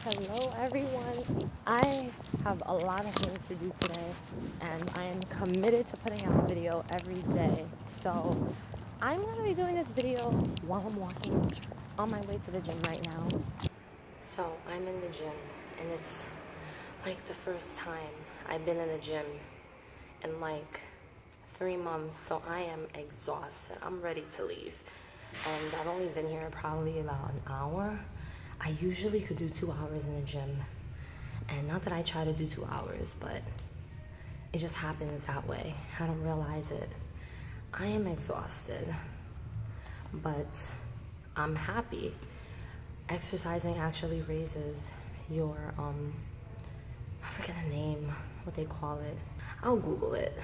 Hello everyone. I have a lot of things to do today and I am committed to putting out a video every day. So I'm going to be doing this video while I'm walking on my way to the gym right now. So I'm in the gym and it's like the first time I've been in a gym in like 3 months. So I am exhausted. I'm ready to leave. And I've only been here probably about an hour. I usually could do 2 hours in the gym. And not that I try to do 2 hours, but it just happens that way. I don't realize it. I am exhausted, but I'm happy. Exercising actually raises your, I forget the name, what they call it. I'll Google it.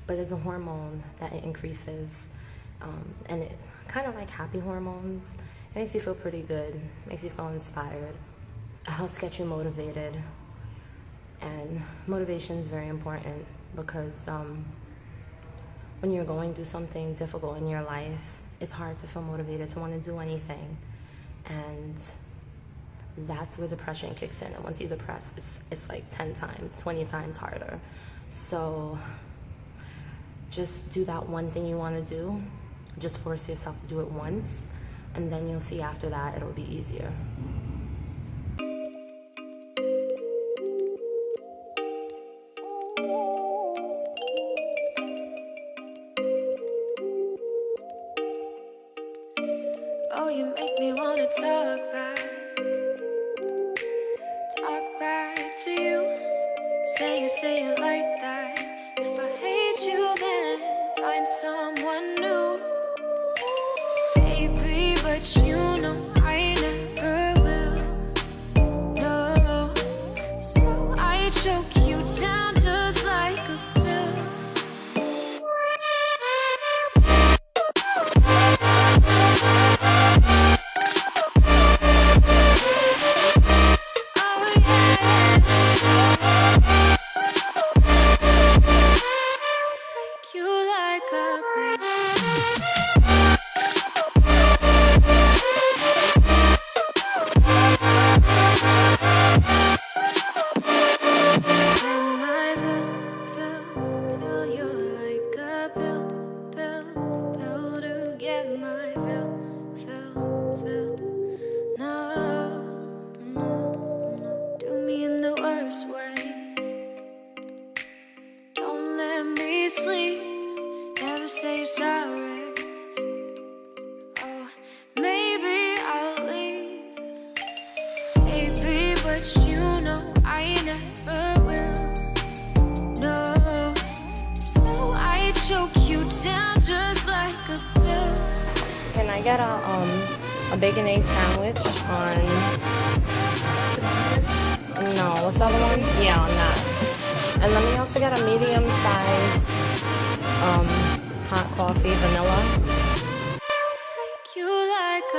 But it's a hormone that it increases, and it kind of like happy hormones. It makes you feel pretty good, makes you feel inspired. It helps get you motivated. And motivation is very important because when you're going through something difficult in your life, it's hard to feel motivated to want to do anything. And that's where depression kicks in. And once you're depressed, it's like 10 times, 20 times harder. So just do that one thing you want to do. Just force yourself to do it once. And then you'll see after that, it'll be easier. Oh, you make me wanna talk back to you. Say it like that. If I hate you, then find someone new. Baby, but you know I never will. No, so I choke you down just like a pill. Say sorry. Oh, maybe I'll leave. Baby, but you know I never will. No, so I choke you down just like a pill. Can I get a bacon egg sandwich on? No, what's the other one? Yeah, on that. And let me also get a medium size hot coffee, vanilla. Take you like a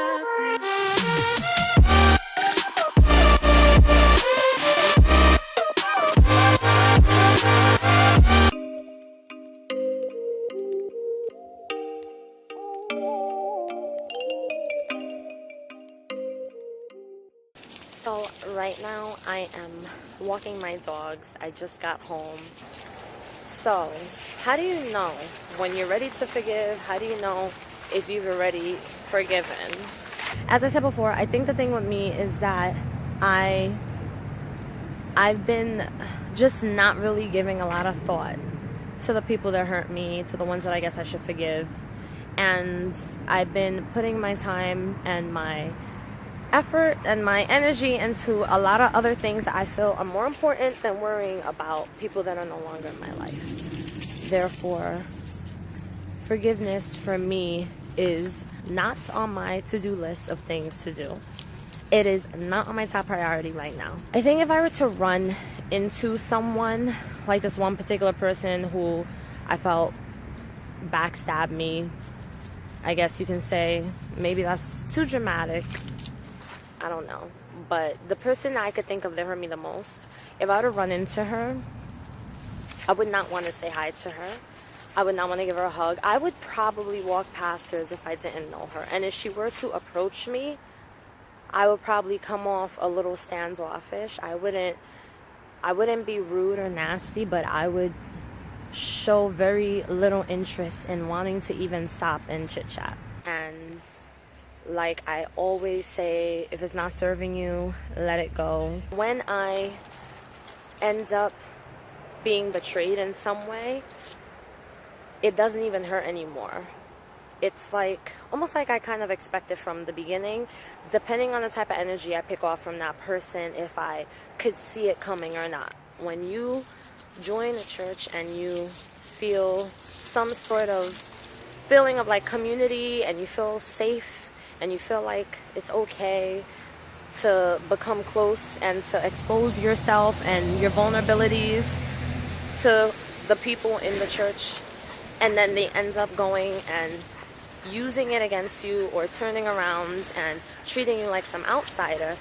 So right now I am walking my dogs. I just got home. So, how do you know when you're ready to forgive? How do you know if you've already forgiven? As I said before, I think the thing with me is that I've been just not really giving a lot of thought to the people that hurt me, to the ones that I guess I should forgive. And I've been putting my time and my effort and my energy into a lot of other things that I feel are more important than worrying about people that are no longer in my life. Therefore, forgiveness for me is not on my to-do list of things to do. It is not on my top priority right now. I think if I were to run into someone, like this one particular person who I felt backstabbed me, I guess you can say, maybe that's too dramatic, I don't know. But the person that I could think of that hurt me the most, if I were to run into her, I would not want to say hi to her. I would not want to give her a hug. I would probably walk past her as if I didn't know her. And if she were to approach me, I would probably come off a little standoffish. I wouldn't be rude or nasty, but I would show very little interest in wanting to even stop and chit chat. And like I always say, if it's not serving you, let it go. When I end up being betrayed in some way, it doesn't even hurt anymore. It's like almost like I kind of expect it from the beginning, depending on the type of energy I pick off from that person, if I could see it coming or not. When you join a church and you feel some sort of feeling of like community, and you feel safe, and you feel like it's okay to become close and to expose yourself and your vulnerabilities to the people in the church, and then they end up going and using it against you or turning around and treating you like some outsider,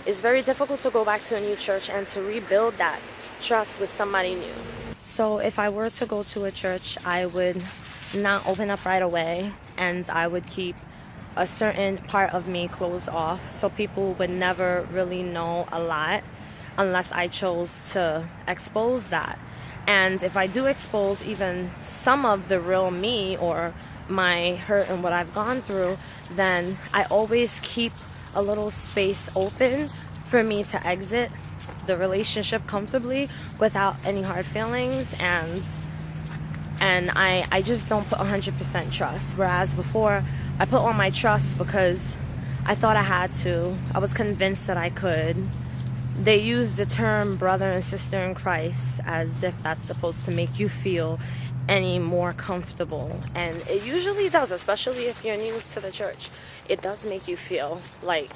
it's very difficult to go back to a new church and to rebuild that trust with somebody new. So if I were to go to a church, I would not open up right away, and I would keep a certain part of me closed off so people would never really know a lot unless I chose to expose that. And if I do expose even some of the real me or my hurt and what I've gone through, then I always keep a little space open for me to exit the relationship comfortably without any hard feelings, and I just don't put 100% trust. Whereas before, I put all my trust because I thought I had to. I was convinced that I could. They use the term brother and sister in Christ as if that's supposed to make you feel any more comfortable, and it usually does, especially if you're new to the church. It does make you feel like,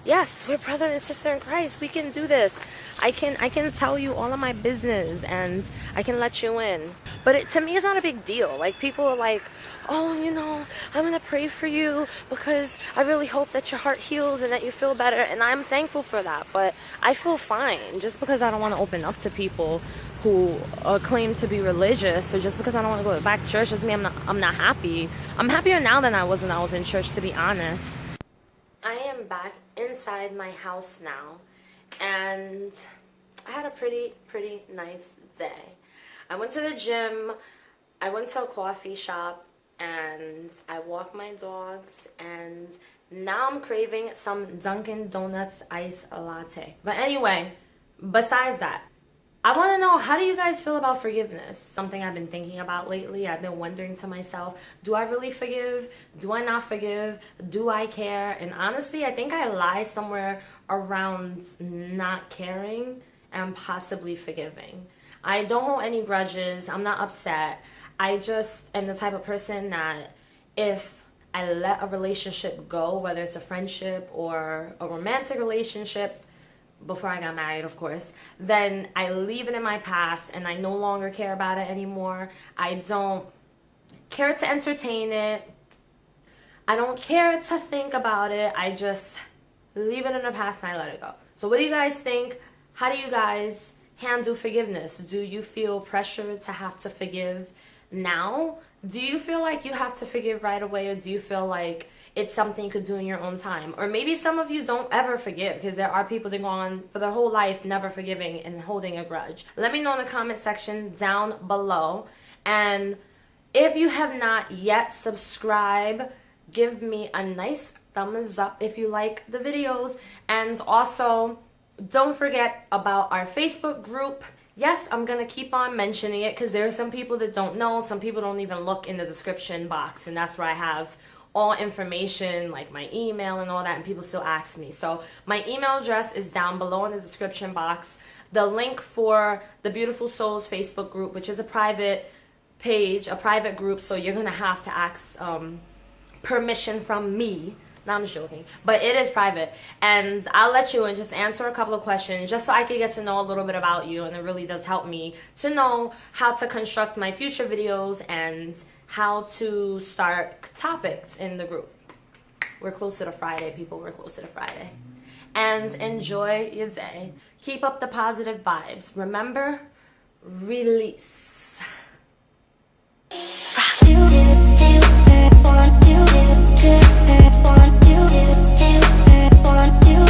yes, we're brother and sister in Christ, we can do this. I can tell you all of my business and I can let you in. But to me, it's not a big deal. Like, people are like, oh, I'm gonna pray for you because I really hope that your heart heals and that you feel better, and I'm thankful for that. But I feel fine just because I don't want to open up to people who claim to be religious, or just because I don't want to go back to church doesn't mean I'm not happy. I'm happier now than I was when I was in church, to be honest. I am back inside my house now, and I had a pretty nice day. I went to the gym, I went to a coffee shop, and I walked my dogs, and now I'm craving some Dunkin' Donuts iced latte. But anyway, besides that, I want to know, how do you guys feel about forgiveness? Something I've been thinking about lately. I've been wondering to myself, do I really forgive? Do I not forgive? Do I care? And honestly, I think I lie somewhere around not caring and possibly forgiving. I don't hold any grudges. I'm not upset. I just am the type of person that if I let a relationship go, whether it's a friendship or a romantic relationship, before I got married, of course, then I leave it in my past and I no longer care about it anymore. I don't care to entertain it. I don't care to think about it. I just leave it in the past and I let it go. So what do you guys think? How do you guys handle forgiveness? Do you feel pressure to have to forgive now? Do you feel like you have to forgive right away, or do you feel like it's something you could do in your own time? Or maybe some of you don't ever forgive, because there are people that go on for their whole life never forgiving and holding a grudge. Let me know in the comment section down below. And if you have not yet subscribed, give me a nice thumbs up if you like the videos. And also, don't forget about our Facebook group. Yes, I'm going to keep on mentioning it because there are some people that don't know. Some people don't even look in the description box, and that's where I have all information, like my email and all that, and people still ask me. So my email address is down below in the description box. The link for the Beautiful Souls Facebook group, which is a private page, a private group, so you're going to have to ask permission from me. No, I'm just joking. But it is private. And I'll let you in, just answer a couple of questions just so I can get to know a little bit about you. And it really does help me to know how to construct my future videos and how to start topics in the group. We're close to the Friday, people. We're close to the Friday. And enjoy your day. Keep up the positive vibes. Remember, release. want you.